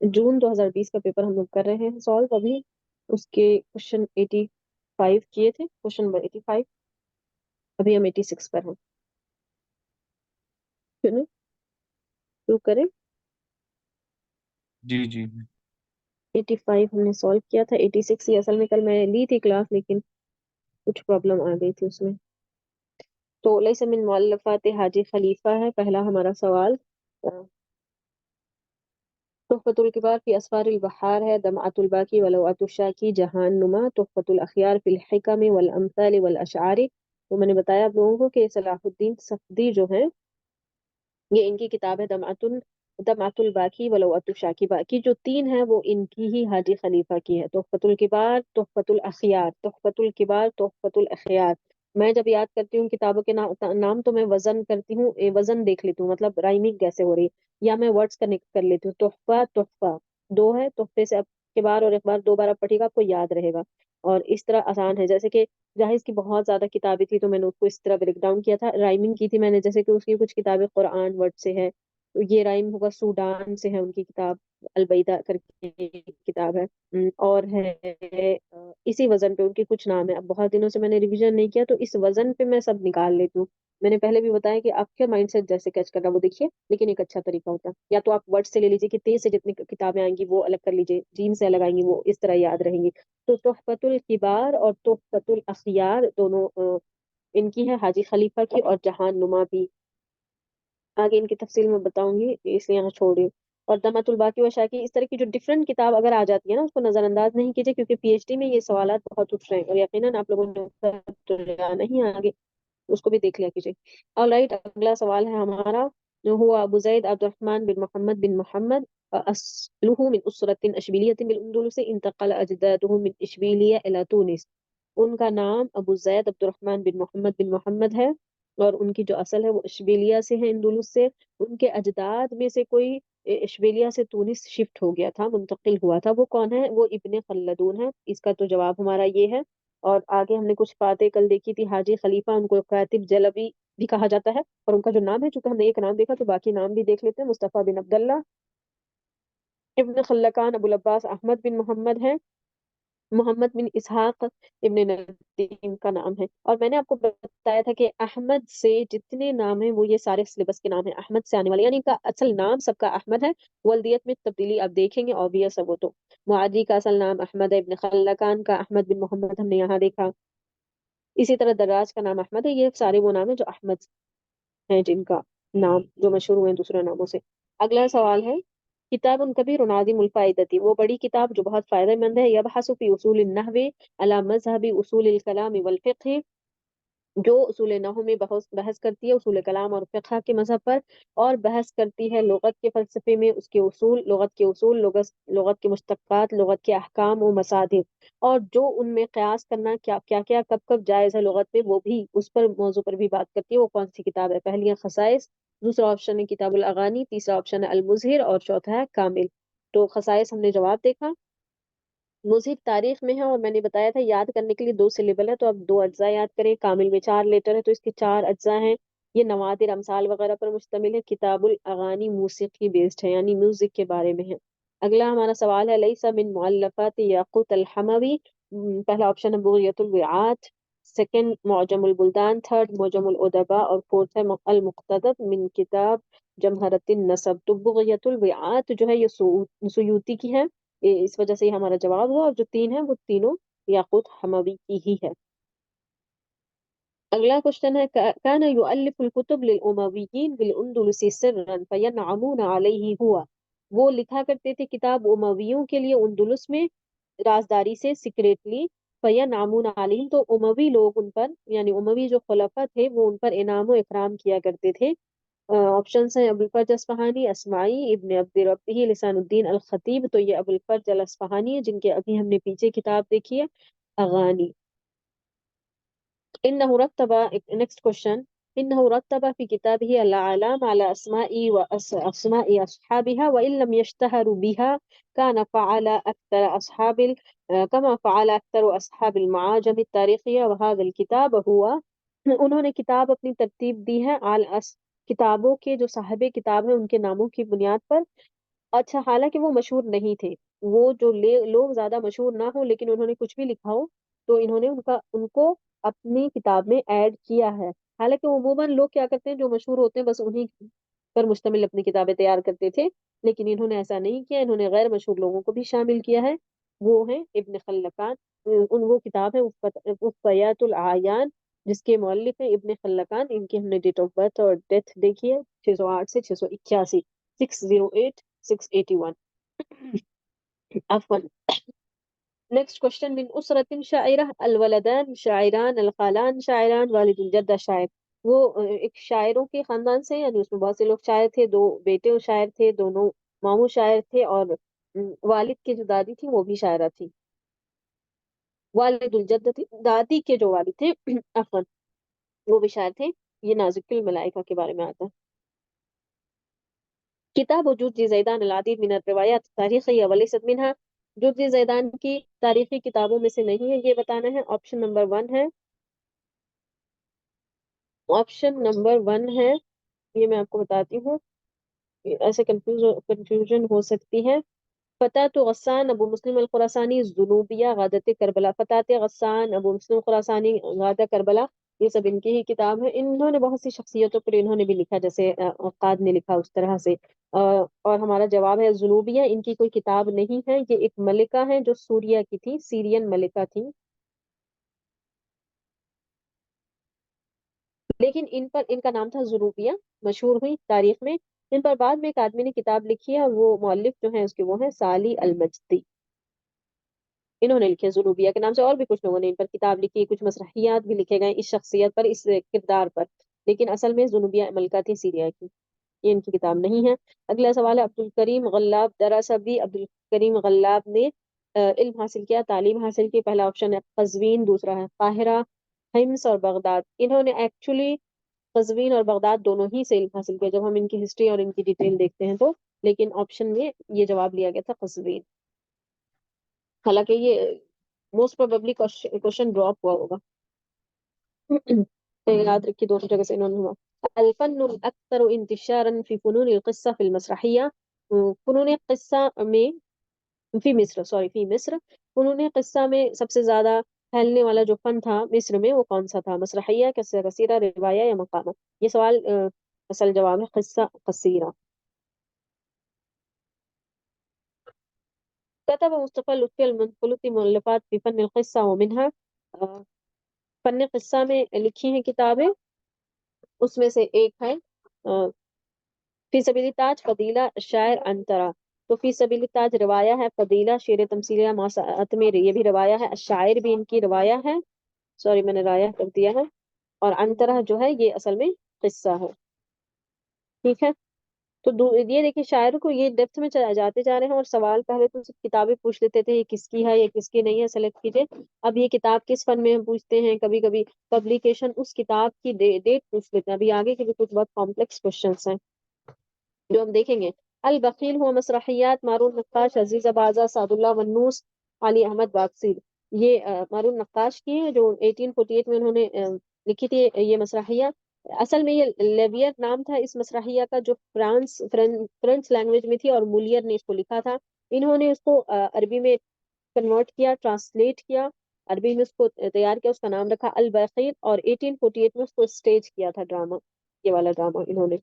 जून 2020 का पेपर हम लोग कर रहे हैं सॉल्व अभी। उसके क्वेश्चन 85 किए थे, क्वेश्चन नंबर 85। अभी हम 86 पर हैं। शुरू शुरू करें। जी जी। 85 हमने सॉल्व किया था। 86 ही असल में कल मैं ली थी क्लास, लेकिन कुछ प्रॉब्लम आ गई थी उसमें। तो लैसा मिन मुअल्लफ़ात हाजी खलीफा है पहला हमारा सवाल। तुहफ़तुल किबार फी अस्फ़ारिल बहार है, दमअतुल बाकी वलौअतुश शाकी, जहान नुमा, तुहफ़तुल अख़यार फिल हिकम वल अम्साल वल अशआर। तो मैंने बताया आप लोगों को कि सलाहुद्दीन सफ़दी जो है, ये इनकी किताब है दमअतुल बाकी वलौअतुश शाकी। बाकी जो तीन है वो इनकी ही हाजी खलीफा की है। तुहफ़तुल किबार, तुहफ़तुल अख़यार, तुहफ़तुल किबार, तुहफ़तुल अख़यार। मैं जब याद करती हूँ किताबों के नाम तो मैं वजन करती हूँ, वजन देख लेती हूँ, मतलब राइमिंग कैसे हो रही है, या मैं वर्ड्स कनेक्ट कर लेती हूँ। तोहफा तोहफा दो है, तोहफे से अब के बार और एक बार दो बार आप पढ़िएगा आपको याद रहेगा। और इस तरह आसान है, जैसे कि जाहिर की बहुत ज्यादा किताबें थी तो मैंने उसको इस तरह ब्रेक डाउन किया था, राइमिंग की थी मैंने। जैसे कि उसकी कुछ किताबें कुरान वर्ड से है, तो ये राइम होगा। सूडान से है उनकी किताब, अलबैदा करके किताब है। और है इसी वजन पे उनके कुछ नाम है। अब बहुत दिनों से मैंने रिवीजन नहीं किया तो इस वजन पे मैं सब निकाल लेती हूँ। मैंने पहले भी बताया कि आपके माइंड सेट जैसे कैच करना वो देखिए, लेकिन एक अच्छा तरीका होता है, या तो आप वर्ड से ले लीजिए कि तेज से जितनी किताबें आएंगी वो अलग कर लीजिए, जीन से अलग आएंगी वो इस तरह याद रहेंगी। तो तोहफतुल किबार और तोहफतुल अखियार दोनों इनकी है, हाजी खलीफा की, और जहान नुमा भी। आगे इनकी तफसील में बताऊंगी, इसलिए यहाँ छोड़ रही हूँ। और दमातुल बाकी व शाकी, इस तरह की जो डिफरेंट किताब अगर आ जाती है ना, उसको नजरअंदाज नहीं कीजिए, क्योंकि पीएचडी में ये सवाल बहुत उठ रहे हैं और यकीनन आप लोगों ने उत्तर तो जाना ही है आगे, उसको भी देख लिया कीजिए। ऑल राइट, अगला सवाल है हमारा, जो हुआ अबू जैद अब्दुर्रहमान बिन मोहम्मद असलुहु मिन उसरतिन अशबिलियतिन बिल उंदुलुस इंतक़ल अजदादुहु मिन इशबिलिया इला तुनिस। उनका नाम अबू जैद अब्दुर्रहमान बिन मोहम्मद है, और उनकी जो असल है वो इशबिलिया से है, इंदुलुस से। उनके अजदाद में से कोई इशबिलिया से तुनिस शिफ्ट हो गया था, मुंतकिल हुआ था। वो कौन है? वो इब्ने खल्लदून है। इसका तो जवाब हमारा ये है। और आगे हमने कुछ बातें कल देखी थी, हाजी खलीफा उनको कातिब जलबी भी कहा जाता है, और उनका जो नाम है, चूंकि हमने एक नाम देखा तो बाकी नाम भी देख लेते हैं। मुस्तफ़ा बिन अब्दुल्ला इब्न खल्लकान अबुल अब्बास अहमद बिन मोहम्मद है। मोहम्मद बिन इसहाक इब्न नदीम का नाम है। और मैंने आपको बताया था कि अहमद से जितने नाम हैं वो ये सारे सिलेबस के नाम हैं, अहमद से आने वाले, यानी इनका असल नाम सबका अहमद है। वल्दियत में तब्दीली आप देखेंगे, ऑब्वियस है वो तो। मुआदी का असल नाम अहमद है, इब्न खल्लकान का अहमद बिन मोहम्मद हमने यहाँ देखा। इसी तरह दर्राज का नाम अहमद है। ये सारे वो नाम है जो अहमद हैं, जिनका नाम जो मशहूर हुए हैं दूसरे नामों से। अगला सवाल है, किताब उन कबीर नादिमुल फायदती, वो बड़ी किताब जो बहुत फायदेमंद है। यबहसु फी उसूल नहवी अला मजहबी उसूल कलाम वल फिक्ह, जो उसूल नहव में बहस बहस करती है उसूल कलाम और फिqh के मजहब पर, और बहस करती है लुगत के फलसफे में उसके उसूल, लुगत के मुश्तक्कात, लुगत के अहकाम और मसादिर, और जो उनमें कयास करना क्या क्या क्या कब कब जायज़ है लुगत में, वो भी उस पर मौजू पर भी बात करती है। वो कौन सी किताब है? पहली है खसाइस, दूसरा ऑप्शन है किताबुल अगानी, तीसरा ऑप्शन है अल मुज़हिर, और चौथा है कामिल। तो खसाइस हमने जवाब देखा। मुझे तारीख में है, और मैंने बताया था याद करने के लिए दो सिलेबल है, तो अब दो अज्जा याद करें। कामिल में चार लेटर है तो इसके चार अज्जा हैं। ये नवादिर अमसाल वगैरह पर मुश्तमिल है। किताबुल अगानी मूसिकी बेस्ड है, यानी म्यूजिक के बारे में है। अगला हमारा सवाल है, लैसा मिन मुअल्लफात याक़ूत अल हमावी। पहला ऑप्शन है बुग़यतुल विआत, सेकंड मुअजमुल बुल्दान, थर्ड मुअजमुल उदबा, और फोर्थ है अल मुक्तदब मिन किताब जमहरतिन नसब। तो बुग़यतुल विआत जो है ये सुयूती की है, इस वजह से ये हमारा जवाब हुआ। और जो तीन है वो तीनों याकूत हमावी की ही है। अगला क्वेश्चन है, काना युअल्लिफुल कुतुब लिल उमविय्यिन बिल उंदुलुसी सिर्रन फयनअमूना अलैहि हुआ। वो लिखा करते थे किताब उमवियों के लिए उंदुलुस में राजदारी से, सीक्रेटली। फयनअमूना अलैहिम, तो उमवी लोग उन पर, यानी उमवी जो खुलफा थे वो उन पर इनाम व इकराम किया करते थे। ऑप्शन है अबुल फर्ज अस्फहानी, अस्माई, इब्ने अब्द रब्बिही, लिसानुद्दीन अल खतीब। तो ये अबुल फर्ज अल अस्फहानी है, जिनके अभी हमने पीछे किताब देखी है अगानी। इन्नहु रत्तबा, नेक्स्ट क्वेश्चन, इन्नहु रत्तबा फी किताबिही अल अलाम अला अस्माई व अस्माई अस्हाबिहा व इन लम यश्तहरु बिहा कान फअला अक्तर अस्हाबिल कमा फअला अक्तर अस्हाबिल मआजम तारीखिया व हादल किताब हुआ। उन्होंने किताब अपनी तरतीब दी है किताबों के जो साहिब किताब है उनके नामों की बुनियाद पर। اچھا حالانکہ وہ مشہور نہیں تھے، وہ جو لوگ زیادہ مشہور نہ ہوں لیکن انہوں نے کچھ بھی لکھا ہو تو انہوں نے ان کو اپنی کتاب میں ایڈ کیا ہے. حالانکہ عموماً لوگ کیا کرتے ہیں جو مشہور ہوتے ہیں بس انہیں پر مشتمل اپنی کتابیں تیار کرتے تھے، لیکن انہوں نے ایسا نہیں کیا، انہوں نے غیر مشہور لوگوں کو بھی شامل کیا ہے. وہ ہیں ابن خلکان. وہ کتاب ہے وفیات الاعیان جس کے مؤلف ہیں ابن خلکان. ان کی ہم نے ڈیٹ آف برتھ اور ڈیتھ دیکھی ہے 608 سے 681، 608 681. عفوا. Next question. من اسرت شاعرہ الولدان شاعران الخالان شاعران والد الجدہ شاعر. وہ ایک شاعروں کے خاندان سے، یعنی اس میں بہت سے لوگ شاعر تھے، دو بیٹے شاعر تھے، دونوں ماموں شاعر تھے، اور والد کی جو دادی تھی وہ بھی شاعرہ تھی. والد الجدہ تھی، دادی کے جو والد تھے عفوا وہ بھی شاعر تھے. یہ نازک الملائکہ کے بارے میں آتا ہے. کتاب وجود جی زیدان العدید من الروایات تاریخی ولیست منها. جوزی زیدان کی تاریخی کتابوں میں سے نہیں ہے، یہ بتانا ہے. آپشن نمبر 1 ہے، آپشن نمبر 1 ہے، یہ میں آپ کو بتاتی ہوں، ایسے کنفیوژن ہو سکتی ہے. فتاة غسان ابو مسلم الخراسانی جنوبیہ غادت کربلا. فتاة غسان ابو مسلم خراسانی غادہ کربلا، یہ سب ان کی ہی کتاب ہے. انہوں نے بہت سی شخصیتوں پر انہوں نے بھی لکھا، جیسے عقاد نے لکھا اس طرح سے. اور ہمارا جواب ہے جنوبیہ. ان کی کوئی کتاب نہیں ہے، یہ ایک ملکہ ہے جو سوریا کی تھی، سیرین ملکہ تھی. لیکن ان کا نام تھا جنوبیہ، مشہور ہوئی تاریخ میں. ان پر بعد میں ایک آدمی نے کتاب لکھی ہے، اور وہ مؤلف جو ہیں اس کے وہ ہیں سالی المجدی. انہوں نے لکھے جنوبیہ کے نام سے. اور بھی کچھ لوگوں نے ان پر کتاب لکھی، کچھ مسرحیات بھی لکھے گئے اس شخصیت پر، اس کردار پر، لیکن اصل میں جنوبیہ ملکہ تھی سیریا کی. یہ ان کی کتاب نہیں ہے. اگلا سوال ہے. عبد الکریم غلاب دراسبی. عبد الکریم غلاب نے علم حاصل کیا، تعلیم حاصل کی. پہلا آپشن ہے قزوین، دوسرا ہے قاہرہ، حمص اور بغداد. انہوں نے ایکچولی قزوین اور بغداد دونوں ہی سے علم حاصل کیا جب ہم ان کی ہسٹری اور ان کی ڈیٹیل دیکھتے ہیں تو، لیکن آپشن میں یہ جواب لیا گیا تھا قزوین. حالانکہ یہ موسٹ پروبیبلی کوشچن ڈراپ ہوا ہوگا. یاد رکھیے دونوں جگہ سے انہوں نے ہوا. الفن الاکثر انتشارا فی فنون القصہ فی المسرحیہ. فنون قصہ میں فی مصر، فی مصر. فنون قصہ میں سب سے زیادہ پھیلنے والا جو فن تھا مصر میں وہ کون سا تھا؟ مسرحیہ، قصہ قصیرہ، روایہ یا مقامہ؟ یہ سوال اصل جواب ہے قصہ قصیرہ. كتب مصطفى لطفي المنفلوطي مؤلفات في فن القصة ومنها. فن قصہ میں لکھی ہیں کتابیں، اس میں سے ایک ہے فی سبیل تاج فضیلہ شاعر انترا. تو فی سبیل تاج روایہ ہے، فضیلہ شعر تمثیلیہ ماسعت میں یہ بھی روایہ ہے، الشاعر بھی ان کی روایہ ہے، میں نے رایا کر دیا ہے، اور انترا جو ہے یہ اصل میں قصہ ہے. ٹھیک ہے. تو یہ دیکھیں شاعر کو یہ ڈیپتھ میں جاتے جا رہے ہیں، اور سوال پہلے تو صرف کتابیں پوچھ لیتے تھے، یہ کس کی ہے یہ کس کی نہیں ہے سلیکٹ کیجئے. اب یہ کتاب کس فن میں ہم پوچھتے ہیں، کبھی کبھی پبلیکیشن اس کتاب کی ڈیٹ پوچھ لیتے ہیں. ابھی آگے کے بھی کچھ بہت کمپلیکس کوشچنس ہیں جو ہم دیکھیں گے. البخیل ہوا مسرحیات مارون نقاش، عزیز بازا، سعد اللہ ونوس، علی احمد باکسیر. یہ مارون نقاش کی ہے جو 1848 میں انہوں نے لکھی تھی یہ مسرحیہ. اصل میں یہ لیویئر نام تھا اس مسرحیہ کا، جو فرانس لینگویج میں تھی، اور مولیئر نے اس کو لکھا تھا. انہوں نے اس کو عربی میں کنورٹ کیا، ٹرانسلیٹ کیا، عربی میں اس کو تیار کیا، اس کا نام رکھا البخیل، اور 1848 میں اس کو اسٹیج کیا تھا ڈرامہ، یہ والا ڈرامہ انہوں نے.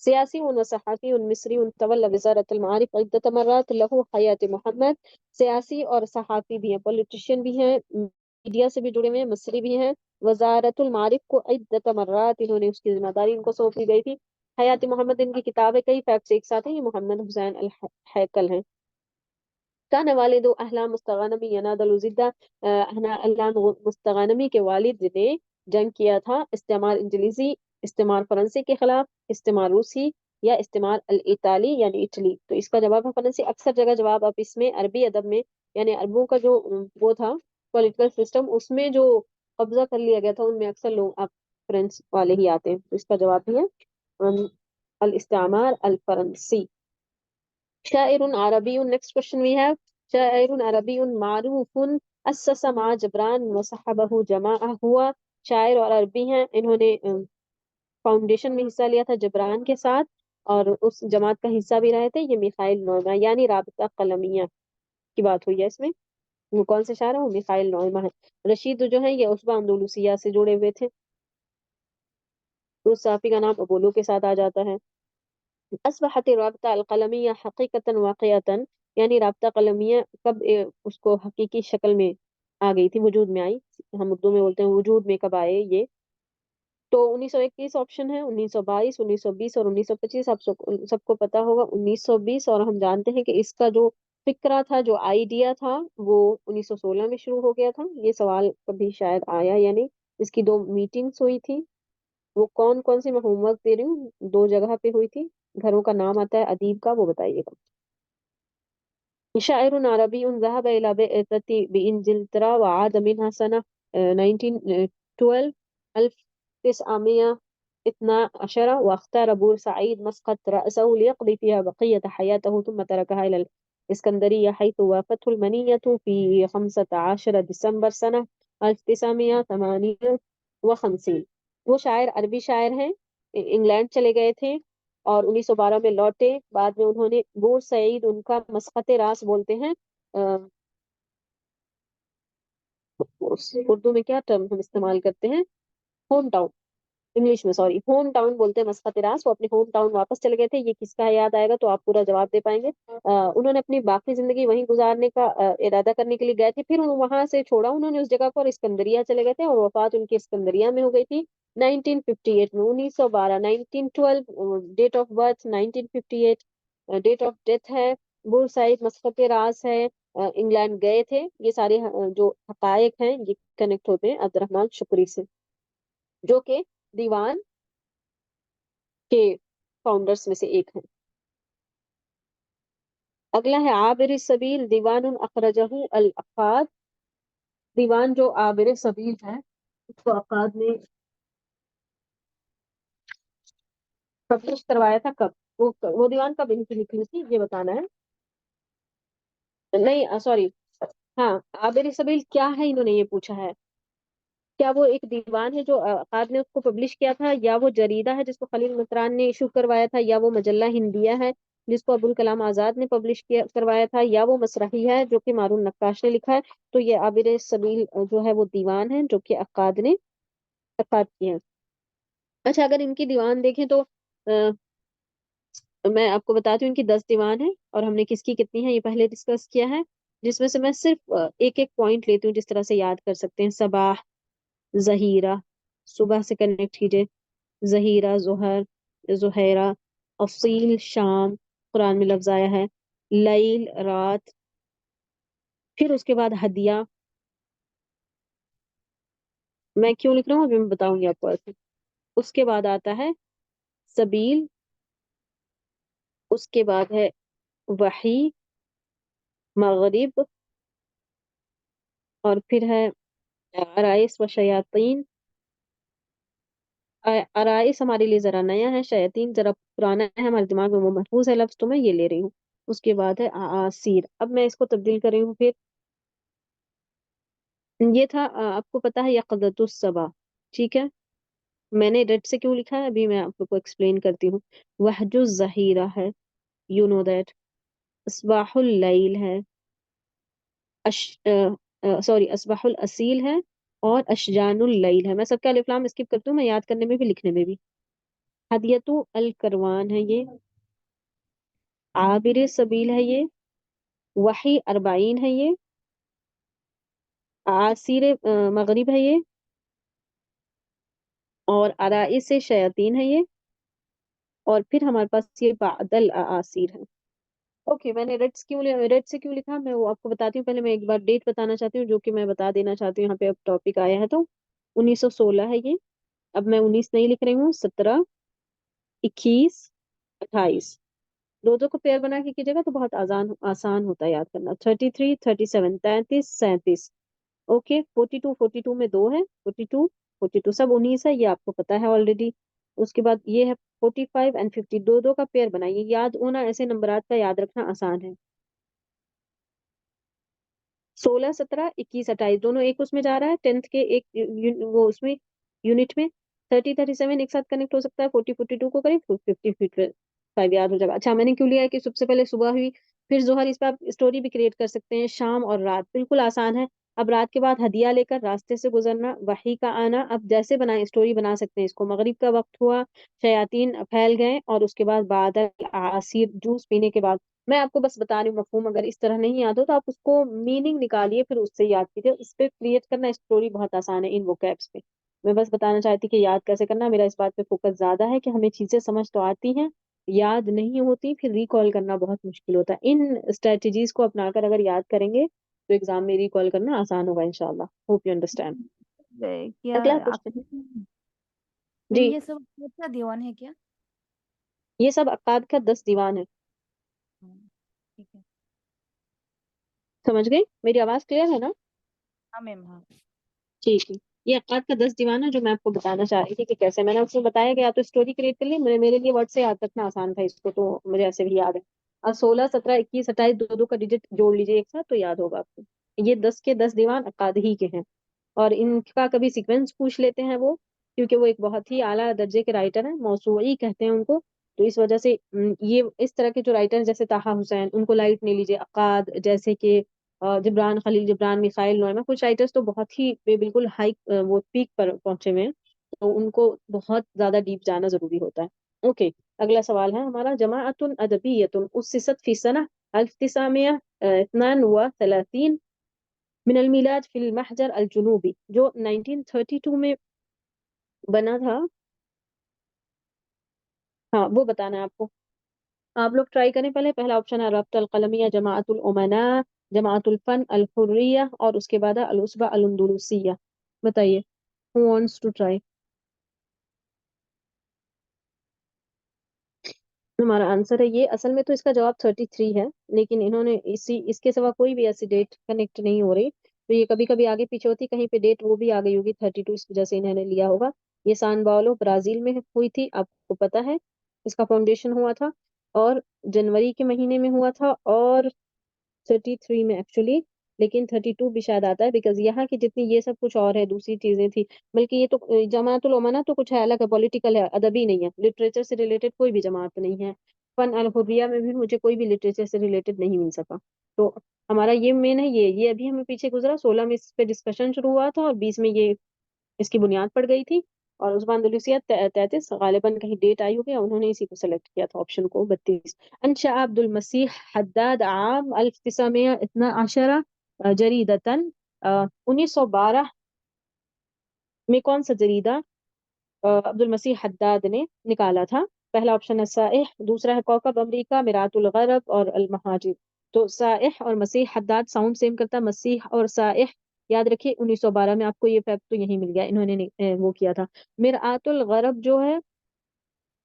سیاسی و صحافی مصری طول وزارت المعارف عدت مرات لہو حیات محمد. سیاسی اور صحافی بھی ہیں، پولیٹیشین بھی ہیں، میڈیا سے بھی جڑے ہوئے ہیں، مصری بھی ہیں. وزارت المعارف کو عدت مرات انہوں نے اس کی ذمہ داری ان کو سونپی گئی تھی. حیات محمد ان کی کتاب ہے، کئی فیکٹس ایک ساتھ ہیں. یہ محمد حسین الحیکل ہیں. کان والد احلام مستغانمی یناد الزدہ. احلام مستغانمی کے والد نے جنگ کیا تھا استعمار انگلیسی، استعمار فرانسے کے خلاف، استعمار روسی یا استعمار الاطالی یعنی اٹلی. تو اس کا جواب ہے فرانسے. اکثر جگہ جواب اب اس میں عربی ادب میں، یعنی عربوں کا جو وہ تھا پولیٹیکل سسٹم، اس میں جو قبضہ کر لیا گیا تھا ان میں اکثر لوگ آپ فرینچ والے ہی آتے ہیں. تو اس کا جواب بھی ہے الاستعمار الفرنسی. شاعر عربی. Next question we have. شاعر عربی معروف اسس مع جبران وصحبہ جماعہ. ہوا شاعر اور عربی ہیں، انہوں نے فاؤنڈیشن میں حصہ لیا تھا جبران کے ساتھ، اور اس جماعت کا حصہ بھی رہے تھے یہ میخائیل نوئما، یعنی رابطہ قلمیہ کی بات ہوئی ہے اس میں. وہ کون سے شاعر ہے؟ وہ میخائیل نوئما ہے. رشید جو ہے یہ عصبہ اندلسیہ سے جڑے ہوئے تھے. اس صحافی کا نام ابولو کے ساتھ آ جاتا ہے. اصبحت الرابطہ القلمیہ حقیقتا واقعتا، یعنی رابطہ قلمیہ کب اس کو حقیقی شکل میں آ گئی تھی، وجود میں آئی. ہم اردو میں بولتے ہیں وجود میں کب آئے یہ. تو 1921 آپشن ہے، 1922، 1920 اور 1925. آپ سب کو پتا ہوگا 1920. اور ہم جانتے ہیں کہ اس کا جو فکرہ تھا، جو آئیڈیا تھا، وہ 1916 میں شروع ہو گیا تھا. یہ سوال کبھی شاید آیا یا نہیں. اس کی 2 میٹنگز ہوئی تھی. وہ کون کون سی، میں ہوم ورک دے رہی ہوں، 2 جگہ پہ ہوئی تھی. گھروں کا نام آتا ہے ادیب کا، وہ بتائیے گا. شاعر عربي ذهب إلى بعثة بإنجلترا وعاد منها سنة 1912 1912 واختار بورسعيد مسقط رأسه ليقضي فيها بقية حياته، ثم تركها إلى الإسكندرية حيث وافته المنية في 15 ديسمبر سنة 1958. وہ شاعر عربی شاعر ہیں، انگلینڈ چلے گئے تھے اور 1912 میں لوٹے. بعد میں انہوں نے بور سعید، ان کا مسقط راس بولتے ہیں. اردو میں کیا ٹرم ہم استعمال کرتے ہیں؟ Home town. انگلش میں سوری، ہوم ٹاؤن بولتے ہیں مسقط راس. وہ اپنے ہوم ٹاؤن واپس چلے گئے تھے. یہ کس کا یاد آئے گا تو آپ پورا جواب دے پائیں گے. انہوں نے اپنی باقی زندگی وہیں گزارنے کا ارادہ کرنے کے لیے گئے تھے. پھر وہاں سے چھوڑا انہوں نے اس جگہ کو اور اسکندریہ چلے گئے تھے، اور وفات ان کی اسکندریہ میں ہو گئی تھی 1958 میں. 1912 1912 date of birth 1958 date of death ہے. بور سعید مسقط راس ہے. انگلینڈ گئے تھے. یہ سارے جو حقائق ہیں یہ کنیکٹ ہوتے ہیں عبد الرحمن شکری سے، جو کہ دیوان کے فاؤنڈرز میں سے ایک ہیں. اگلا ہے عابر السبیل دیوان اخرجہ العقاد. دیوان جو عابر سبیل ہے اس کو عقاد نے پبلش کروایا تھا. کب وہ دیوان کب ان کی لکھی تھی یہ بتانا ہے. نہیں سوری، ہاں عابر سبیل کیا ہے انہوں نے یہ پوچھا ہے. کیا وہ ایک دیوان ہے جو عقاد نے اس کو پبلش کیا تھا، یا وہ جریدہ ہے جس کو خلیل مطران نے ایشو کروایا تھا، یا وہ مجلہ ہندیہ ہے جس کو ابوالکلام آزاد نے پبلش کروایا تھا، یا وہ مسرحی ہے جو کہ مارون نقاش نے لکھا ہے. تو یہ عابر سبیل جو ہے وہ دیوان ہے جو کہ عقاد نے عقاد کیا ہے. اچھا اگر ان کی دیوان دیکھیں تو میں آپ کو بتاتی ہوں ان کی 10 دیوان ہیں، اور ہم نے کس کی کتنی ہے یہ پہلے ڈسکس کیا ہے، جس میں سے میں صرف ایک ایک پوائنٹ لیتی ہوں جس طرح سے یاد کر سکتے ہیں. صباح، ظہیرہ، صبح سے کنیکٹ کیجئے، ظہیرہ، ظہر، ظہیرہ، افصیل، شام، قرآن میں لفظ آیا ہے، لیل، رات. پھر اس کے بعد ہدیہ. میں کیوں لکھ رہا ہوں ابھی میں بتاؤں گی آپ کو ایسے. اس کے بعد آتا ہے سبیل، اس کے بعد ہے وحی، مغرب، اور پھر ہے عرائس و شیاطین. عرائس ہمارے لیے ذرا نیا ہے، شیاطین ذرا پرانا ہے، ہمارے دماغ میں وہ محفوظ ہے لفظ، تو میں یہ لے رہی ہوں. اس کے بعد ہے آسیر. اب میں اس کو تبدیل کر رہی ہوں. پھر یہ تھا آپ کو پتا ہے یقظۃ الصبا، ٹھیک ہے. میں نے ریڈ سے کیوں لکھا ہے ابھی میں آپ کو ایکسپلین کرتی ہوں. وحج الظہیرہ ہے، یو نو دیٹ. اصباح اللیل ہے، سوری اصباح الاصیل ہے، اور اشجان اللیل ہے. میں سب کا الف لام اسکپ کرتی ہوں، میں یاد کرنے میں بھی لکھنے میں بھی. ہدیت الکروان ہے یہ، عابر سبیل ہے یہ، وحی اربعین ہے یہ، عصیر مغرب ہے یہ، اور عرائس شیاطین ہے یہ، اور پھر ہمارے پاس یہ بعد العصیر ہے. اوکے میں نے ریڈ سے کیوں لکھا میں وہ آپ کو بتاتی ہوں. پہلے میں ایک بار ڈیٹ بتانا چاہتی ہوں جو کہ میں بتا دینا چاہتی ہوں. یہاں پہ اب ٹاپک آیا ہے تو 1916 ہے یہ. اب میں 19 نہیں لکھ رہی ہوں، 17، 21، 28. دو کو پیئر بنا کے کیجیے گا تو بہت آسان ہوتا ہے یاد کرنا. 33، 37، 33، 37. اوکے 42، 42 میں 2 ہے، 42، 42 سب 19 ہے، یہ آپ کو پتا ہے آلریڈی. اس کے بعد یہ ہے 45 اینڈ 50. دو کا پیئر بنائیے. یاد ہونا ایسے نمبرات کا یاد رکھنا آسان ہے. 16، 17، 21، 28 دونوں ایک اس میں جا رہا ہے 10th کے ایک وہ اس میں یونٹ میں. 30، 37 ایک ساتھ کنیکٹ ہو سکتا ہے. 40، 42 کو کریں 50، 50 5 याद हो जाएगा। अच्छा मैंने क्यों लिया है कि सबसे पहले सुबह हुई, फिर जोहर, इस पे आप स्टोरी भी क्रिएट कर सकते हैं, शाम और रात, बिल्कुल आसान है। अब रात के बाद हदिया लेकर रास्ते से गुजरना, वही का आना, अब जैसे बनाए स्टोरी बना सकते हैं इसको। मगरिब का वक्त हुआ, शयातीन फैल गए, और उसके बाद बादल आसिर, जूस पीने के बाद। मैं आपको बस बता रही हूँ मफहूम, अगर इस तरह नहीं याद हो तो आप उसको मीनिंग निकालिए, फिर उससे याद कीजिए। इस पे क्रिएट करना स्टोरी बहुत आसान है इन वोकैब्स पे। मैं बस बताना चाहती कि याद कैसे करना, मेरा इस बात पे फोकस ज्यादा है कि हमें चीजें समझ तो आती हैं, याद नहीं होती, फिर रिकॉल करना बहुत मुश्किल होता है। इन स्ट्रेटजीज को अपनाकर अगर याद करेंगे तो एग्जाम में रिकॉल करना आसान होगा इंशाल्लाह। Hope you understand. क्या अगला आप, क्वेश्चन। मैम जी, ये सब क्या दीवान है क्या? ये सब अक्काद का 10 दीवान है। हाँ, ठीक है। समझ गई? मेरी आवाज क्लियर है ना? हाँ मैम, हाँ। ठीक है। ये अक्काद का 10 दीवान है जो मैं आपको बताना चाह रही थी कि कैसे। मैंने उसमें बताया गया तो स्टोरी क्रिएट कर ली, मेरे लिए वर्ड से याद रखना आसान था इसको, तो मुझे ऐसे भी याद है। अब 16, 17, 21, 28, दो दो का डिजिट जोड़ लीजिए एक साथ तो याद होगा आपको। ये 10 के 10 दीवान अक्काद ही के हैं। और इनका कभी सीक्वेंस पूछ लेते हैं वो, क्योंकि वो एक बहुत ही आला दर्जे के राइटर हैं, मौसूई कहते हैं उनको। तो इस वजह से ये इस तरह के जो राइटर हैं जैसे ताहा हुसैन, उनको लाइट नहीं लीजिए। अक्काद जैसे कि जिब्रान, खलील जिब्रान, मिसाइल नोएमा, कुछ राइटर्स तो बहुत ही बिल्कुल हाई वो पीक पर पहुंचे हुए हैं, तो उनको बहुत ज्यादा डीप जाना जरूरी होता है। ओके, अगला सवाल है हमारा, जमाअतुन अदबिय्यतुन उस्सिसत फी सनह 1932 मिनल मिलाद फिल महजर अल जुनूबी, जो 1932 में बना था। हाँ वो बताना है आपको। आप लोग ट्राई करें पहले। पहला ऑप्शन है रब्त अल कलमिया, जमाअतुल उमना, जमाअतुल फन अल हुर्रिया, और उसके बाद है अल उसबा अल अंदलुसिया। बताइए, हु वांट्स टू ट्राई? हमारा आंसर है ये। असल में तो इसका जवाब 33 है, लेकिन इन्होंने इसके सिवा कोई भी ऐसी डेट कनेक्ट नहीं हो रही, तो ये कभी कभी आगे पीछे होती, कहीं पे डेट वो भी आ गई होगी 32, इस वजह से इन्होंने लिया होगा। ये सान बावलो ब्राजील में हुई थी, आपको पता है। इसका फाउंडेशन हुआ था, और जनवरी के महीने में हुआ था, और 33 में एक्चुअली। लेकिन 32 भी शायद आता है, बिकॉज यहाँ की जितनी ये सब कुछ और है, दूसरी चीजें थी। बल्कि ये तो जमाअतुल उमना तो कुछ है अलग है, पॉलिटिकल है, अदबी नहीं है, लिटरेचर से रिलेटेड कोई भी जमात नहीं है। फन अल हुर्रिया में भी मुझे कोई भी लिटरेचर से रिलेटेड नहीं मिल सका। तो हमारा ये मेन है, ये अभी हमें पीछे गुजरा, 16 में इस पे डिस्कशन शुरू हुआ था, और 20 में ये इसकी बुनियाद पड़ गई थी। और उस्मान अंदलुसिया 33, गालिबन कहीं डेट आई होगी, उन्होंने इसी को सेलेक्ट किया था, ऑप्शन को 32। अनशा अब्दुल मसीह हद्दाद आम 1912 जरीदतन, 1912 में कौन सा जरीदा अब्दुल मसीह हद्दाद ने निकाला था? पहला ऑप्शन है साइह, दूसरा है कौकब अमरीका, मिरातुल गरब, और अल महाजिर। तो साइह और मसीह हद्दाद साउंड सेम करता है, मसीह और साइह। याद रखिए 1912 में आपको ये फैक्ट तो यही मिल गया, इन्होंने वो किया था। मिरातुल गरब जो है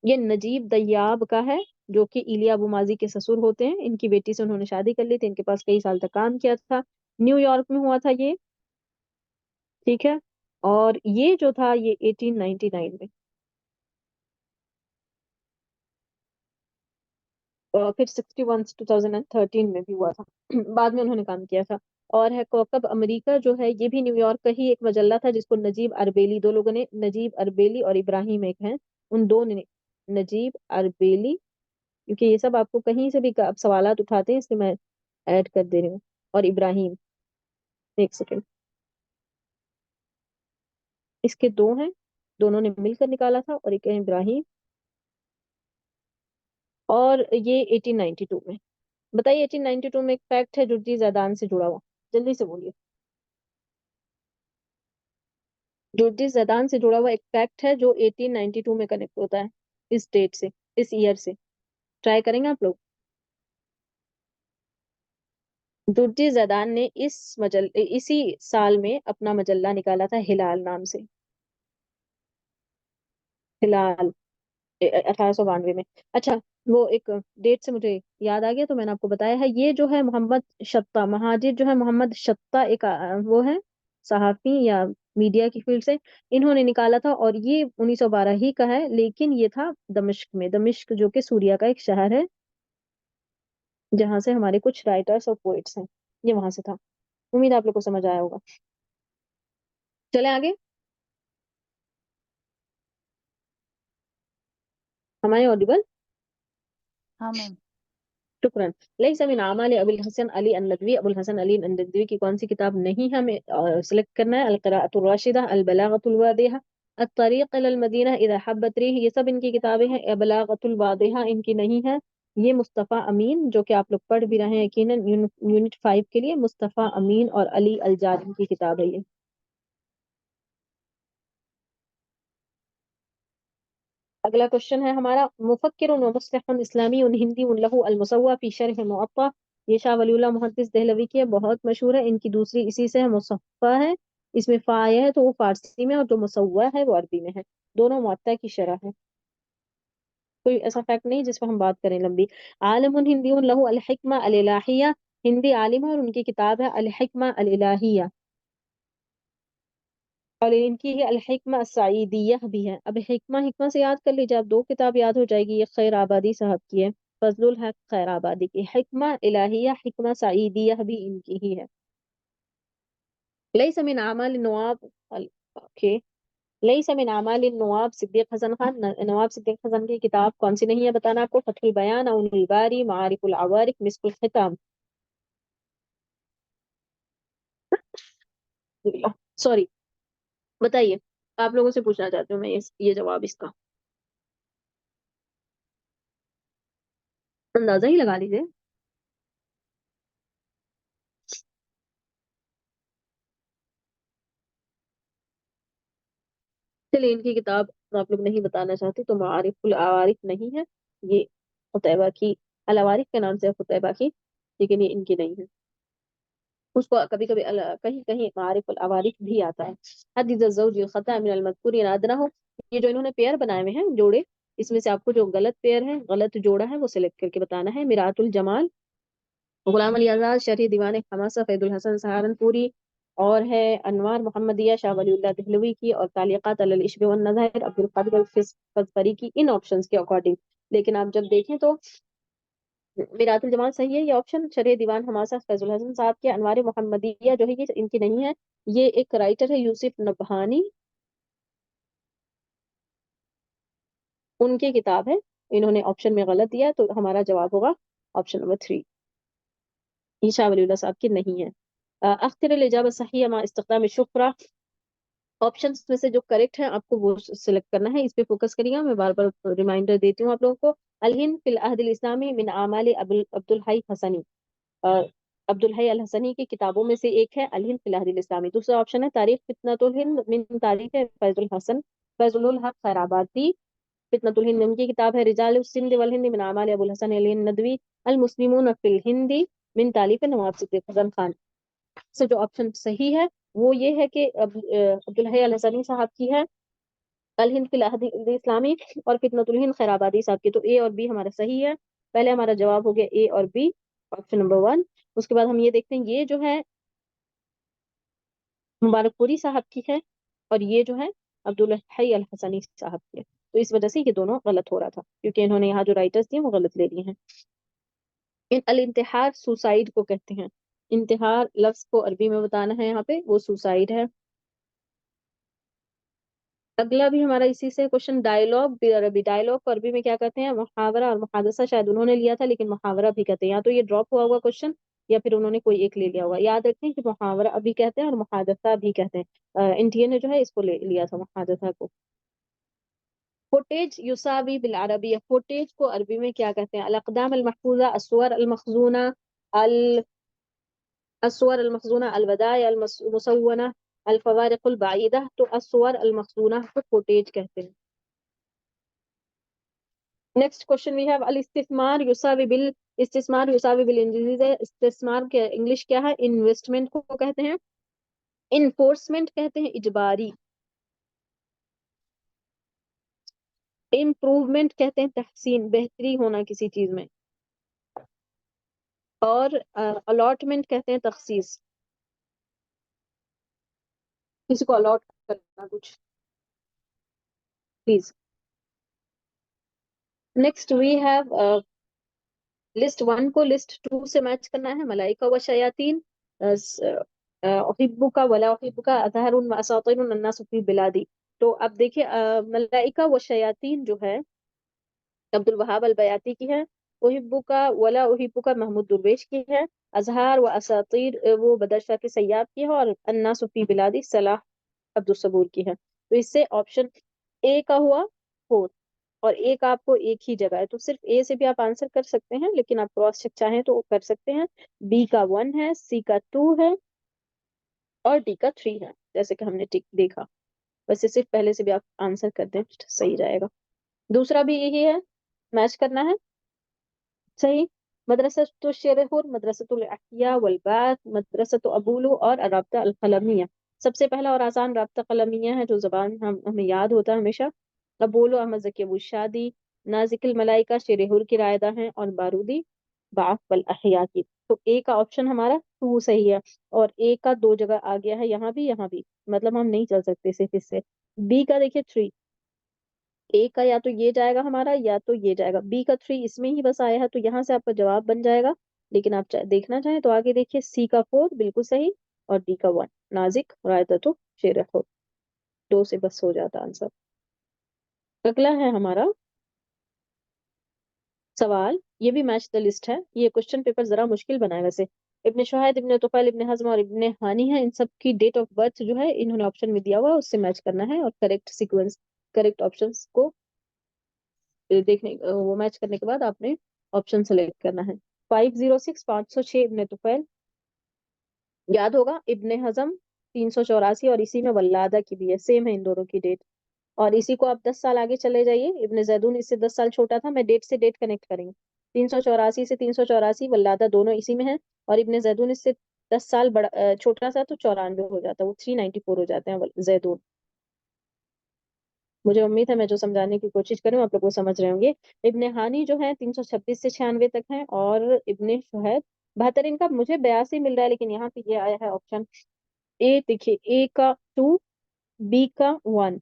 ये नजीब दयाब का है, जो कि इलिया अबू माजी के ससुर होते हैं। इनकी बेटी से उन्होंने शादी कर ली थी, इनके पास कई साल तक काम किया था। न्यूयॉर्क में हुआ था ये, ठीक है। और ये जो था ये 1899 में, और फिर 61 2013 में भी हुआ था। बाद में उन्होंने काम किया था। और है कौकब अमेरिका जो है, ये भी न्यूयॉर्क का ही एक मजल्ला था, जिसको नजीब अरबेली, दो लोगों ने, नजीब अरबेली और इब्राहिम एक हैं, उन दो ने, नजीब अरबेली, क्योंकि ये सब आपको कहीं से भी आप सवालात उठाते हैं, इसलिए मैं ऐड कर दे रही हूँ। और इब्राहिम, एक सेकेंड, इसके दो हैं, दोनों ने मिलकर निकाला था, और एक है इब्राहिम। और ये 1892 में। बताइए 1892 में एक फैक्ट है जुर्जी जैदान से जुड़ा हुआ, जल्दी से बोलिए। जुर्जी जैदान से जुड़ा हुआ एक फैक्ट है जो 1892 में कनेक्ट होता है, इस डेट से, इस ईयर से। ट्राई करेंगे आप लोग? जुर्जी जैदान ने इसी साल में अपना मजल्ला निकाला था, हिलाल नाम से। हिलाल, 1892 में। अच्छा, वो एक डेट से मुझे याद आ गया, तो मैंने आपको बताया है। ये जो है मोहम्मद शत्ता महाजिर जो है, मोहम्मद शत्ता एक वो है सहाफी या मीडिया की फील्ड से, इन्होंने निकाला था। और ये 1912 ही का है, लेकिन ये था दमिश्क में, दमिश्क जो कि सूरिया का एक शहर है, जहाँ से हमारे कुछ राइटर्स और पोइट्स हैं, ये वहां से था। उम्मीद है आप लोग को समझ आया होगा। चले आगे। हमारे ऑडिबल? हाँ मैम। शुक्रन। लईस मिन आमाल अबुल हसन अली अन-नदवी, अबुल हसन अली अन-नदवी की कौन सी किताब नहीं है, हमें सिलेक्ट करना है। अल-क़िराअतुर राशिदा, अल-बलागतुल वादिहा, अत-तरीक़ इलल मदीना, इज़ा हब्बत रिह, ये सब इनकी किताबें हैं। बलागतुल वादिहा इनकी नहीं है। ये मुस्तफ़ा अमीन, जो कि आप लोग पढ़ भी रहे हैं यकीनन, यूनिट 5 के लिए, मुस्तफ़ा अमीन और अली अल-जारी की किताब है ये। अगला क्वेश्चन है हमारा, मुफक्किरुन व मुस्लिहुन इस्लामियुन हिंदियुन लहू अल-मुसव्वा फी शरह मुअत्ता। ये शाह वलीउल्लाह मुहद्दिस देहलवी की है, बहुत मशहूर है। इनकी दूसरी इसी से है, मुसफ़्फ़ा है, इसमें फ़ा है तो वो फारसी में, और जो मुसव्वा है वो अरबी में है। दोनों मुअत्ता की शरह है। कोई ऐसा फैक्ट नहीं जिस पर हम बात करें लंबी। आलिमुन हिंदियुन लहू अल-हिक्मा अल-इलाहिया, हिंदी आलिम है और उनकी किताब है अल-हिक्मा अल-इलाहिया। और इनकी ही अल-हिक्मा सईदियह भी है। अब हिक्मा, हिक्मा से याद कर लीजिए आप, दो किताब याद हो जाएगी। ये खैर आबादी साहब की है, फजलुल हक खैर आबादी की। हिक्मा इलाहिया, हिक्मा सईदियह भी इनकी ही है। लैस मिन आमाल नवाब ओके, लैस मिन आमाल नवाब सिद्दीक हसन खान, नवाब सिद्दीक हसन की किताब कौन सी नहीं है बताना आपको। फतहुल बयान, अउनुल बारी, मारिफुल अवारिक, मिस्कुल खिताम। सॉरी, बताइए, आप लोगों से पूछना चाहती हूँ मैं ये जवाब इसका अंदाजा ही लगा लीजिए। चलिए, इनकी किताब आप लोग नहीं बताना चाहते तो मारिफुल अवारिफ नहीं है ये, खुतैबा की, अल अवारिफ के नाम से है खुतैबा की, लेकिन ये इनकी नहीं है। उसको कभी कभी कहीं कहीं मारिफुल अवारिफ भी आता है। हदीज ज़ौज खता मिन अल मज़कूर नादरा हो, ये जो इन्होंने पेयर बनाए हुए हैं जोड़े, इसमें से आपको जो गलत पेयर है, गलत जोड़ा है, वो सिलेक्ट करके बताना है। मिरातुल जमाल, गुलाम अली आज़ाद, शरह दीवान हमासा फैजुल हसन सहारनपुरी, और है अनवार मोहम्मदिया शाह वलीउल्लाह दहलवी की, और तालिक़ात अलल इश्क वन नज़ाइर अब्दुल कादिर अल फज़फरी की, इन ऑप्शंस के अकॉर्डिंग। लेकिन आप जब देखें तो मिरातुल जमाल सही है ये ऑप्शन, शरह दीवान हमासा फैजुल हसन साहब के, अनवार मोहम्मदिया जो है ये इनकी नहीं है। ये एक राइटर है यूसुफ नबहानी, उनकी किताब है, इन्होंने ऑप्शन में गलत दिया, तो हमारा जवाब होगा ऑप्शन नंबर 3। ये शाह वलीउल्लाह साहब की नहीं है। अख्तर इजाबत सही मा इस्तिक़दाम शुक्रा, ऑप्शंस में से जो करेक्ट है आपको वो सिलेक्ट करना है, इस पे फोकस करिएगा। मैं बार बार रिमाइंडर देती हूँ आप लोगों को। अलहिंद फिल अहदिल इस्लामी मिन आमाल अब्दुल हई हसनी, अ, अब्दुल हई अल हसनी की किताबों में से एक है अलहिंद फिल अहदिल इस्लामी। दूसरा ऑप्शन है तारीख फितनतुल हिंद मिन तारीख फैजुल हसन फैजुल हक खैराबादी, फितनतुल हिंद उनकी किताब है। रिजाल सिंध वल हिंद मिन आमाल अबुल हसन अली नदवी, अल मुस्लिमून फिल हिंदी मिन तालीफ नवाब सिद्दीक हसन खान। से जो ऑप्शन सही है वो ये है कि अब्दुल हई अल हसनी साहब की है अल हिंद फिल अहद इस्लामी, और फितनतुल हिंद खैराबादी साहब की। तो ए और बी हमारा सही है। पहले हमारा जवाब हो गया ए और बी, ऑप्शन नंबर 1। उसके बाद हम ये देखते हैं, ये जो है मुबारकपुरी साहब की है, और ये जो है अब्दुल हई अल हसनी साहब की है। तो इस वजह से ये दोनों गलत हो रहा था, क्योंकि इन्होंने यहाँ जो राइटर्स दिए वो गलत ले लिए हैं। इन अल इंतहार सुसाइड को कहते हैं। इंतहार लफ्ज को अरबी में बताना है यहाँ पे, वो सुसाइड है। अगला भी हमारा इसी से क्वेश्चन, डायलॉग भी अरबी, डायलॉग को अरबी में क्या कहते हैं। मुहावरा और मुहादसा शायद उन्होंने लिया था, लेकिन मुहावरा भी कहते हैं। या तो ये ड्रॉप हुआ हुआ क्वेश्चन, या फिर उन्होंने कोई एक ले लिया होगा। याद रखें कि मुहावरा अभी कहते हैं और मुहादसा भी कहते हैं। इंडियन ने जो है इसको ले लिया था, मुहादसा को। फुटेज युसावी बिल अरबिया, फुटेज को अरबी में क्या कहते हैं। अल अक़दाम अल महफूजा, अस्वर अल मखजूना, अल अस्वर अल मखजूना, अल वदाया अल मुसव्वना, अल फवारिक अल बाईदा। तो अस्वर अल मखजूना को फुटेज कहते हैं। नेक्स्ट क्वेश्चन वी हैव अल इस्तिस्मार युसावी बिल, इस्तिस्मार युसावी बिल इंग्लिश है। इस्तिस्मार के इंग्लिश क्या है। इन्वेस्टमेंट को कहते हैं। इन्फोर्समेंट कहते हैं इजबारी। इम्प्रूवमेंट कहते हैं तहसीन, बेहतरी होना किसी चीज में। और अलॉटमेंट कहते हैं तखसीस, किसी को अलॉट करना कुछ, please. Next we have list 1 को लिस्ट 2 से मैच करना है। मलाइका व शयातीन, उहिब्बुका वला उहिब्बुका, अतहरुन व असातिरुन अन्नास फी बिलादी। तो अब देखिए, मलाइका व शयातीन जो है अब्दुल वहाब अल बयाती की है, उहिब्बुका वला उहिब्बुका महमूद दुर्वेश की है। अजहार व असातीर वो बदरशाह के सैयाब की है। और अन्नासु फी बिलादी सलाह अब्दुल सबूर की है। तो इससे ऑप्शन ए का हुआ 4 और ए का आपको एक ही जगह है, तो सिर्फ ए से भी आप आंसर कर सकते हैं, लेकिन आप क्रॉस चेक चाहें तो कर सकते हैं। बी का 1 है, सी का 2 है और डी का 3 है, जैसे कि हमने टिक देखा। वैसे सिर्फ पहले से भी आप आंसर कर दें सही रहेगा। दूसरा भी यही है, मैच करना है। सही। मदरसतुल शेरहुर, मदरसतुल अहया वल बात, मदरसतु अबूलू और राब्ता अल कलमिया। सबसे पहला और आसान राब्ता कलमिया है, जो जबान हमें याद होता है हमेशा। अबूलू अहमद ज़की अबू शादी, नाजिकुल मलाइका शेरहुर की रायदा हैं और बारूदी बाफ वल अहया की। तो ए का ऑप्शन हमारा 2 सही है। और ए का 2 जगह आ गया है, यहाँ भी, मतलब हम नहीं चल सकते सिर्फ इससे। बी का देखिए 3, ए का या तो ये जाएगा हमारा या तो ये जाएगा। बी का 3 इसमें ही बस आया है, तो यहाँ से आपका जवाब बन जाएगा। लेकिन आप देखना चाहें तो आगे देखिए, सी का 4 बिल्कुल सही और डी का 1 नाजिक रायततो शेर हो। 2 से बस हो जाता आंसर। अगला है हमारा सवाल, ये भी मैच द लिस्ट है। ये क्वेश्चन पेपर जरा मुश्किल बना है वैसे। इब्न शुहैद, इब्न तुफैल, इब्न हज़्म और इब्न हानी है, इन सब की डेट ऑफ बर्थ जो है इन्होंने ऑप्शन में दिया हुआ है, उससे मैच करना है और करेक्ट सीक्वेंस, करेक्ट ऑप्शंस को देखने वो मैच करने के बाद आपने ऑप्शन सेलेक्ट करना है। 506 506 इब्ने तुफैल, याद होगा। इब्ने हजम 384 और इसी में वल्लादा की भी है, सेम है इन दोनों की डेट। और इसी को आप 10 साल आगे चले जाइए, इब्ने जैदून इससे 10 साल छोटा था, मैं डेट से डेट कनेक्ट करेंगे। 384 से 384 वल्लादा दोनों इसी में है। और इब्ने जैदून इससे 10 साल बड़ा छोटा सा, तो 94 हो जाता है, वो 394 हो जाते हैं जैदून। मुझे उम्मीद है मैं जो समझाने की कोशिश करूँ आप लोग वो समझ रहे होंगे। इब्ने हानी जो है 326 से 96 तक है। और इब्ने शुहैब 72, इनका मुझे 82 मिल रहा है, लेकिन यहाँ पे ये आया है ऑप्शन ए। देखिए, ए का 2, बी का 1,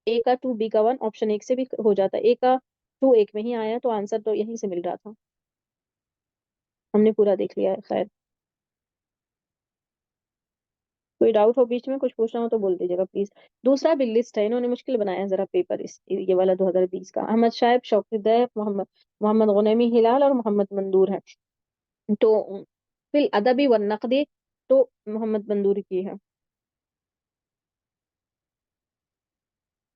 ए का 2 बी का 1, ऑप्शन एक से भी हो जाता है। ए का 2 एक में ही आया, तो आंसर तो यहीं से मिल रहा था। हमने पूरा देख लिया है। खैर, कोई डाउट हो बीच में कुछ पूछना हो तो बोल दीजिएगा प्लीज। दूसरा भी लिस्ट है, इन्होंने मुश्किल बनाया है जरा पेपर, इस ये वाला 2020 का। अहमद शाइब, शौकत दैफ, मोहम्मद मोहम्मद गुनैमी हिलाल और मोहम्मद मंदूर है। तो फिल अदबी व नकदी तो मोहम्मद मंदूर की है।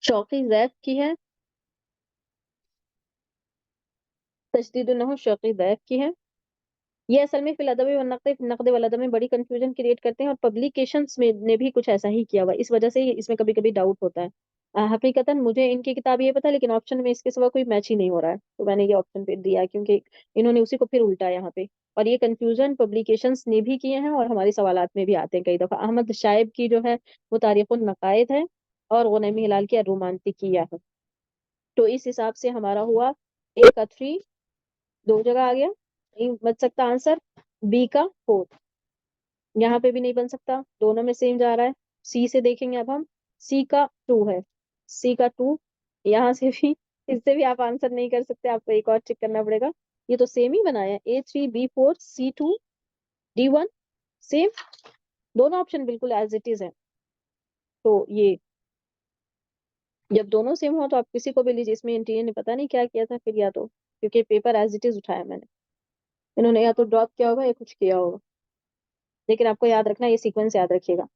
शौकी दैफ की है, तजदीद नहू शौकी दैफ की है। ये असल में फिल अदबी व नकद वल अदब में बड़ी कंफ्यूजन क्रिएट करते हैं, और पब्लिकेशंस में ने भी कुछ ऐसा ही किया हुआ है, इस वजह से इसमें कभी कभी डाउट होता है। हकीकतन मुझे इनकी किताब ये पता है, लेकिन ऑप्शन में इसके सिवा कोई मैच ही नहीं हो रहा है, तो मैंने ये ऑप्शन पे दिया है, क्योंकि इन्होंने उसी को फिर उल्टा यहाँ पे। और ये कंफ्यूजन पब्लिकेशंस ने भी किए हैं और हमारे सवालात में भी आते हैं कई दफा। अहमद शाइब की जो है वो तारीखुन नकायद है, और गुनैमी हिलाल की रोमांटिकिया है। तो इस हिसाब से हमारा हुआ ए का 3 दो जगह आ गया, नहीं बन सकता आंसर। बी का 4 यहाँ पे भी नहीं बन सकता, दोनों में सेम जा रहा है। सी से देखेंगे अब हम, सी का 2 है, सी का 2 यहाँ से भी, इससे भी आप आंसर नहीं कर सकते, आपको एक और चेक करना पड़ेगा। ये तो सेम ही बनाया है, A3 B4 C2 D1 same, दोनों ऑप्शन बिल्कुल एज इट इज है। तो ये जब दोनों सेम हो तो आप किसी को भी लीजिए, इसमें इंटीरियर ने पता नहीं क्या किया था फिर, या तो क्योंकि पेपर एज इट इज उठाया मैंने, इन्होंने या तो ड्रॉप किया होगा या कुछ किया होगा। लेकिन आपको याद रखना, ये सीक्वेंस याद रखिएगा।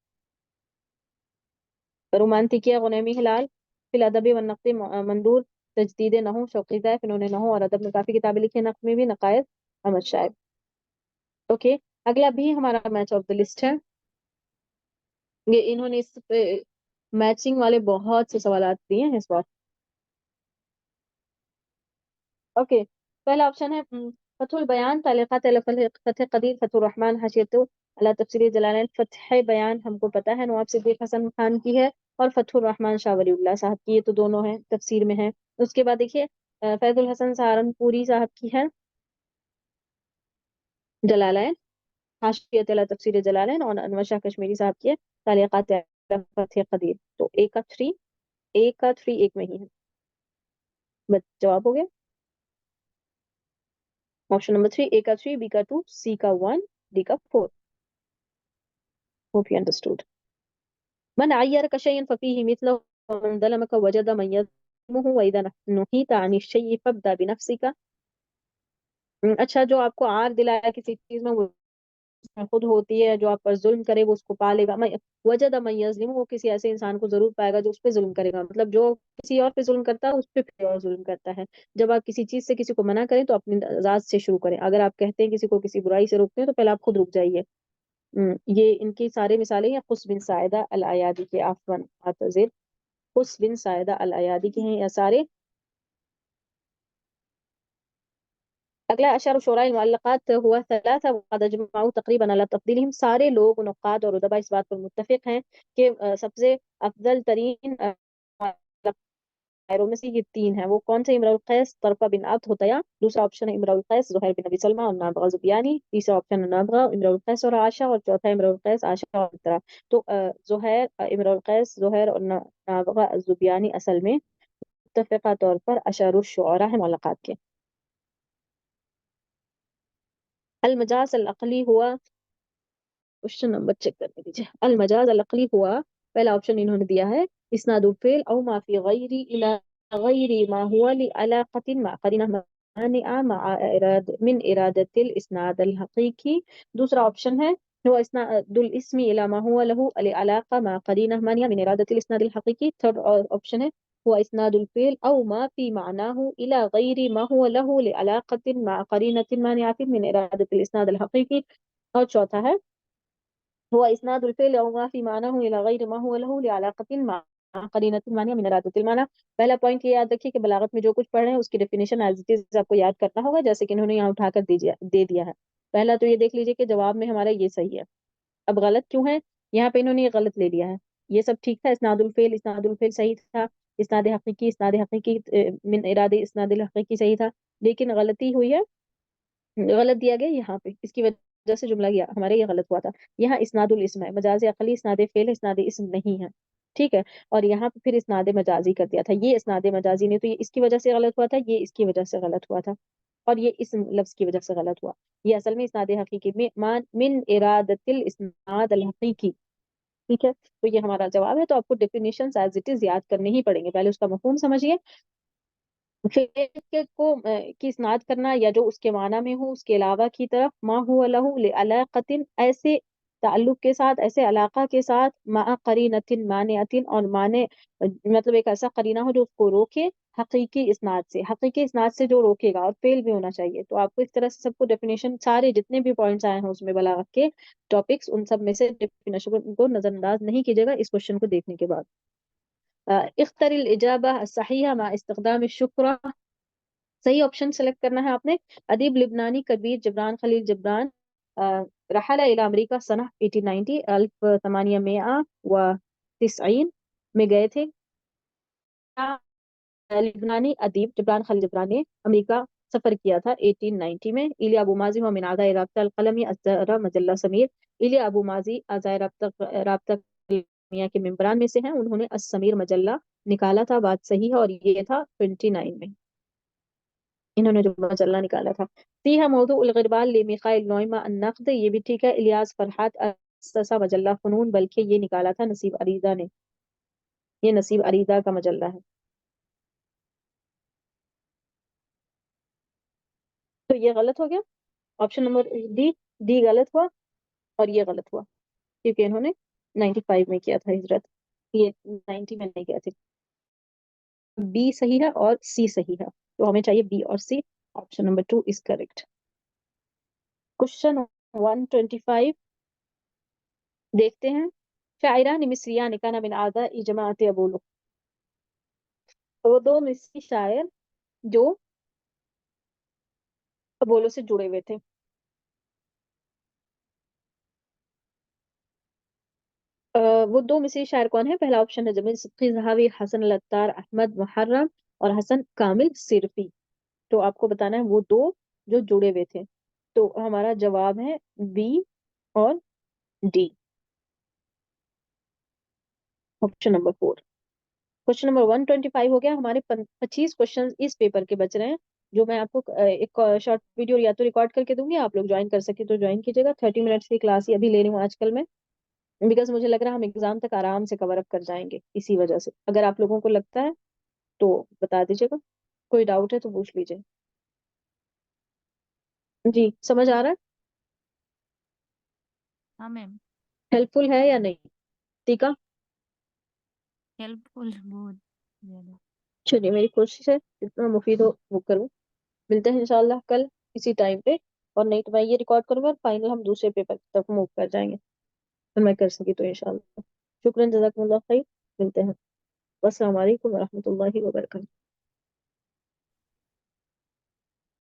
रोमांटिकिया गुनैमी हिलाल, फिल अदबी व नक़्द मंदूर, तजदीद नहू शौक़ी ज़ैफ़, इन्होंने नहू और अदब में काफ़ी किताबें लिखी हैं, नक़्द में भी नक़ायद अहमद शाइब। ओके, अगला भी हमारा मैच ऑफ द लिस्ट है। ये इन्होंने इस पे मैचिंग वाले बहुत से सवाल दिए हैं इस बार। ओके, पहला ऑप्शन है फतहुल बयान, तालीक़ात अला फ़तह क़दीर, फतहुर रहमान, हाशियतु अला तफ़सीर जलालैन। फ़तह बयान हमको पता है नवाब सिद्दीक़ हसन खान की है, और फतहुर रहमान शाह वलीउल्लाह साहब की, ये तो दोनों हैं तफसीर में है। उसके बाद देखिए फैजुल हसन सहारनपुरी साहब की है जलालैन, हाशियत अला तफ़सीर जलालैन, और अनवर शाह कश्मीरी साहब की है तालीक़ात अला फ़तह क़दीर। तो ए का थ्री एक में ही है। बस जवाब हो गया। ऑप्शन नंबर 3, ए का 3, बी का 2, सी का 1, डी का 4। Hope you understood. मन अय्यर का शय'न फफीहि मिथलहु वमन ज़लमक वजद मन यज़्लिमुहु वइज़ा नुहीत अनि शय'इ फब्दा बिनफ्सिका। اچھا جو آپ کو عار دلایا کسی چیز میں وہ خود ہوتی ہے، جو آپ پر ظلم کرے وہ اس کو پا لے گا. وجد من یظلم، وہ کسی ایسے انسان کو ضرور پائے گا جو اس پہ ظلم کرے گا. مطلب جو کسی اور پہ ظلم کرتا ہے اس پہ پھر اور ظلم کرتا ہے. جب آپ کسی چیز سے کسی کو منع کریں تو اپنی ذات سے شروع کریں. اگر آپ کہتے ہیں کسی کو کسی برائی سے روکتے ہیں تو پہلے آپ خود رک جائیے. یہ ان کی ساری مثالیں ہیں خس بن ساعدہ الایادی کے. عفواً اعتذر، خس بن ساعدہ الایادی کے ہیں یہ سارے. اگلا اشعار الشعراء المعلقات ہوا ثلاثہ وقد اجمعوا تقریبا على تفضیلهم. سارے لوگ نقاد اور ادباء اس بات پر متفق ہیں کہ سب سے افضل ترین شاعروں میں سے یہ تین ہیں. وہ کون سے؟ امرؤ القیس، طرفہ بن عبد ہوتیا. دوسرا آپشن ہے امرؤ القیس زہیر بن ابی سلمہ اور نابغہ زبیانی. تیسرا آپشن ہے نابغہ امرؤ القیس اور عائشہ. اور چوتھا امرؤ القیس عائشہ اور طرح. تو زہیر، امرؤ القیس زہیر اور نابغہ زبیانی اصل میں متفقہ طور پر اشعار الشعراء ہیں معلقات کے. المجاز العقلی ہوا، کوشچن نمبر چیک کرنے دیجیے. المجاز العقلی ہوا، پہلا آپشن انہوں نے دیا ہے اسناد الفعل او ما فی غیر الى غیر ما هو لعلاقة مع قرینہ مانعة مع من ارادة الاسناد الحقیقی. دوسرا آپشن ہے هو اسناد الاسم الى ما هو له العلاقة مع قرینہ مانعة من ارادة الاسناد الحقیقی. تھرڈ آپشن ہے هو اسناد الفعل او ما في معناه الى غیر ما هو له لعلاقة مع قرینة مانعة من ارادة الاسناد الحقیقی. اور چوتھا ہے هو اسناد الفعل او ما في معناه الى غیر ما هو له لعلاقة مع قرینۃ المانع من ارادۃ المانع. پہلا پوائنٹ یہ یاد رکھیے کہ بلاغت میں جو کچھ پڑھ رہے ہیں اس کی ڈیفینیشن ایز اٹ از آپ کو یاد کرنا ہوگا، جیسے کہ انہوں نے یہاں اٹھا کر دے دیا ہے. پہلا تو یہ دیکھ لیجیے کہ جواب میں ہمارا یہ صحیح ہے. اب غلط کیوں ہے؟ یہاں پہ انہوں نے یہ غلط لے لیا ہے. یہ سب ٹھیک تھا، اسناد الفعل صحیح تھا، اسناد حقیقی من اراد اسناد الحقیقی صحیح تھا، لیکن غلطی ہوئی ہے، غلط دیا گیا یہاں پہ. اس کی وجہ سے جملہ ہمارے یہ غلط ہوا تھا. یہاں اسناد الاسم ہے، مجاز عقلی اسناد فعل اسناد اسم نہیں ہے. ٹھیک ہے، اور یہاں پہ پھر اسناد مجازی کر دیا تھا. یہ اسناد مجازی نہیں، تو یہ اس کی وجہ سے غلط ہوا تھا، یہ اس کی وجہ سے غلط ہوا تھا، اور یہ اسم لفظ کی وجہ سے غلط ہوا. یہ اصل میں اسناد حقیقی من ارادت الاسناد الحقیقی. ٹھیک ہے، تو یہ ہمارا جواب ہے. تو آپ کو ڈیفینیشن ایز اٹ از یاد کرنے ہی پڑیں گے. پہلے اس کا مفہوم سمجھیے. فعل کو کی اسناد کرنا یا جو اس کے معنی میں ہو اس کے علاوہ کی طرف ما هو له لعلاقۃ، ایسے تعلق کے ساتھ، ایسے علاقہ کے ساتھ، مع قرینۃ مانعۃ، اور معنی مطلب ایک ایسا قرینہ ہو جو اس کو روکے حقیقی اسناد سے. حقیقی اسناد سے جو روکے گا، اور فعل بھی ہونا چاہیے. تو آپ کو اس طرح سے سب کو ڈیفینیشن، سارے جتنے بھی پوائنٹس آئے ہیں اس میں بلاغت کے ٹاپکس، ان سب میں سے ڈیفینیشن کو نظر انداز نہیں کیجیے گا اس کوشچن کو دیکھنے کے بعد. اختر الاجابہ الصحیحہ مع استخدام الشکر. صحیح آپشن سلیکٹ کرنا ہے آپ نے. ادیب لبنانی کبیر جبران خلیل جبران رحل الى امریکہ سنہ 1890 1890 میں گئے تھے. لبنانی ادیب جبران خلیل جبران نے امریکہ سفر کیا تھا 1890 میں. ایلیا ابو ماضی و من اعضاء رابطہ القلمی الزہرا مجلہ سمیر. ایلیا ابو ماضی اعضاء رابطہ قلمیہ کے ممبران میں سے ہیں. انہوں نے السمیر مجلہ نکالا تھا. بات صحیح ہے، اور یہ تھا 29 میں انہوں نے جو مجلہ نکالا تھا. فیہا موضوع الغربال لمیخائیل نوئمہ النقد. یہ بھی ٹھیک ہے. الیاس فرحات اسسا مجلہ فنون، بلکہ یہ نکالا تھا نصیب عریضہ نے. یہ نصیب عریضہ کا مجلہ ہے. تو یہ غلط ہو گیا. آپشن نمبر ڈی غلط ہوا، اور یہ غلط ہوا کیونکہ انہوں نے 95 میں کیا تھا ہجرت. یہ 90 میں نہیں گئے تھے. بی صحیح ہے اور سی صحیح ہے، تو ہمیں چاہیے بی اور C. Option number 2 is correct. Question 125 دیکھتے ہیں. شاعران مصریان کان من اعضاء جماعت ابولو. وہ دو مصری شاعر جو ابولو سے جڑے ہوئے تھے. وہ دو مصری شاعر کون ہیں؟ پہلا آپشن ہے جمیل صدقی زہاوی، حسن العطار، احمد محرم اور حسن کامل صرفی. تو آپ کو بتانا ہے وہ دو جو جڑے ہوئے تھے. تو ہمارا جواب ہے بی اور D, option number 4. Question number 125 ہو گیا. ہمارے 25 کوشچن اس پیپر کے بچ رہے ہیں، جو میں آپ کو ایک شارٹ ویڈیو یا تو ریکارڈ کر کے دوں گی. آپ لوگ جوائن کر سکے تو جوائن کیجیے گا. 30 منٹس کی کلاس ہی ابھی لے رہی ہوں آج کل میں، بیکاز مجھے لگ رہا ہے ہم ایگزام تک آرام سے کور اپ کر جائیں گے. اسی وجہ سے اگر آپ لوگوں کو لگتا ہے تو بتا دیجیے گا. کوئی ڈاؤٹ ہے تو پوچھ لیجیے. جی سمجھ آ رہا ہے؟ हाँ मैम। ہیلپ فل ہے یا نہیں؟ ٹھیک ہے، हेल्पफुल बहुत ज्यादा। چلیے میری کوشش ہے جتنا مفید ہو وہ کروں. ملتے ہیں انشاءاللہ کل اسی ٹائم پہ، اور نہیں تو میں یہ ریکارڈ کروں گا اور فائنل ہم دوسرے پیپر کی طرف موو کر جائیں گے، اگر میں کر سکی تو انشاءاللہ. شکراً، جزاکم اللہ خیر. ملتے ہیں. السلام علیکم ورحمۃ اللہ وبرکاتہ.